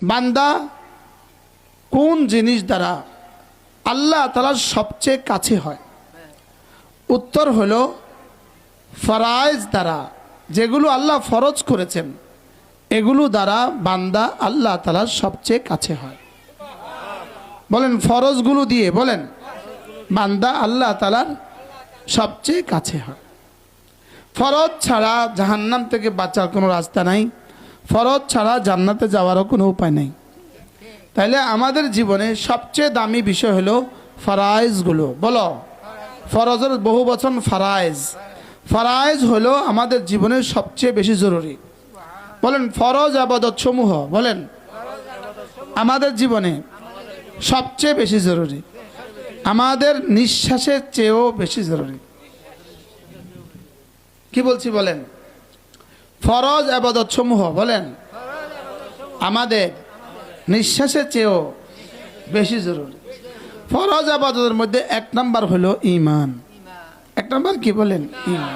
বান্দা কোন জিনিস দ্বারা আল্লাহ তাআলার সবচেয়ে কাছে হয়? উত্তর হলো ফরায়েজ দ্বারা, যেগুলো আল্লাহ ফরজ করেছেন এগুলো দ্বারা বান্দা আল্লাহ তাআলার সবচেয়ে কাছে হয়। বলেন ফরজগুলো দিয়ে, বলেন বান্দা আল্লাহ তাআলার সবচেয়ে কাছে হয়। ফরজ ছাড়া জাহান্নাম থেকে বাঁচার কোনো রাস্তা নাই, ফরজ ছাড়া জান্নাতে যাওয়ারও কোনো উপায় নাই। তাইলে আমাদের জীবনে সবচেয়ে দামি বিষয় হলো ফরায়েজগুলো। বলো, ফরজের বহু বচন ফরায়েজ। ফরায়েজ হলো আমাদের জীবনের সবচেয়ে বেশি জরুরি। বলেন ফরজ ইবাদত সমূহ, বলেন আমাদের জীবনে সবচেয়ে বেশি জরুরি, আমাদের নিঃশ্বাসের চেয়েও বেশি জরুরি। কি বলছি বলেন? ফরজ ইবাদত সমূহ বলেন আমাদের নিঃশ্বাসের চেয়েও বেশি জরুরি। ফরজ ইবাদতের মধ্যে এক নাম্বার হলো ঈমান। এক নাম্বার কি বলেন? ঈমান।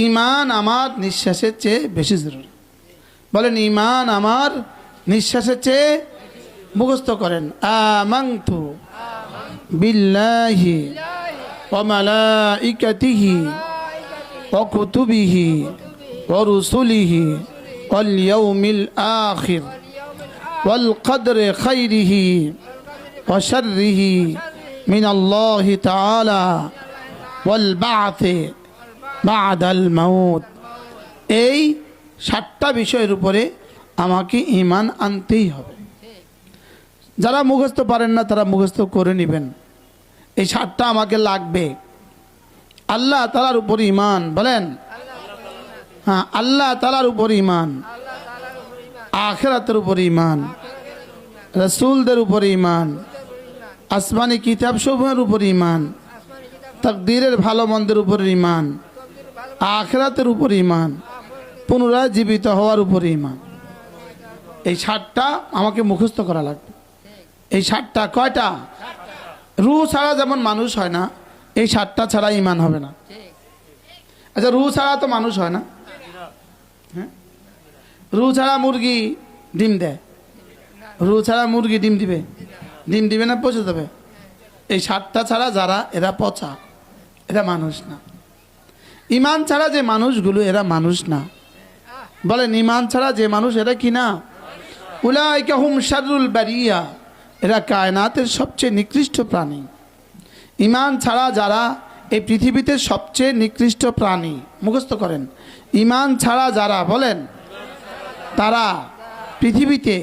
ঈমান আমার নিঃশ্বাসের চেয়ে বেশি জরুরি। বলেন ঈমান আমার নিঃশ্বাসের চেয়ে। মুখস্থ করেন আমানতু বিল্লাহি ওয়া মালাইকাতিহি ওয়া কুতুবিহি ওয়া রুসুলিহি ওয়াল ইয়াউমিল আখির ওয়াল কদরি খাইরিহি ওয়া শাররিহি মিনাল্লাহি তাআলা ওয়াল বা'থি বা'দাল মাউত। এই 7টা বিষয়ের উপরে আমাকে ঈমান আনতেই হবে। যারা মুখস্থ পারেন না তারা মুখস্থ করে নেবেন। এই 7টা আমাকে লাগবে। আল্লাহ তাআলার উপর ঈমান, বলেন হ্যাঁ, আল্লাহ তাআলার উপর ঈমান, আখিরাতের উপর ঈমান, রাসূলদের উপর ঈমান, আসমানি কিতাব সমূহের উপর ঈমান, তাকদীরের ভালো মন্দের উপর ঈমান, আখিরাতের উপর ঈমান, পুনরায় জীবিত হওয়ার উপর ঈমান। এই 7টা আমাকে মুখস্থ করা লাগবে। এই 7টা কয়টা? রূহ ছাড়া যেমন মানুষ হয় না, এই 7টা ছাড়া ঈমান হবে না। আচ্ছা, রূহ ছাড়া তো মানুষ হয় না। হ্যাঁ, রূহ ছাড়া মুরগি ডিম দেয়? রূহ ছাড়া মুরগি ডিম দিবে? ডিম দিবে না, পচে যাবে। এই 7টা ছাড়া যারা, এরা পচা, এরা মানুষ না। ঈমান ছাড়া যে মানুষগুলো, এরা মানুষ না। বলেন ঈমান ছাড়া যে মানুষ, এরা কি না? উলাইকা হুম শাররুল বারিয়া, এরা কায়নাতের সবচেয়ে নিকৃষ্ট প্রাণী। ঈমান ছাড়া যারা, এই পৃথিবীতে সবচেয়ে নিকৃষ্ট প্রাণী। মুখস্থ করেন, ঈমান ছাড়া যারা, বলেন তারা পৃথিবীতে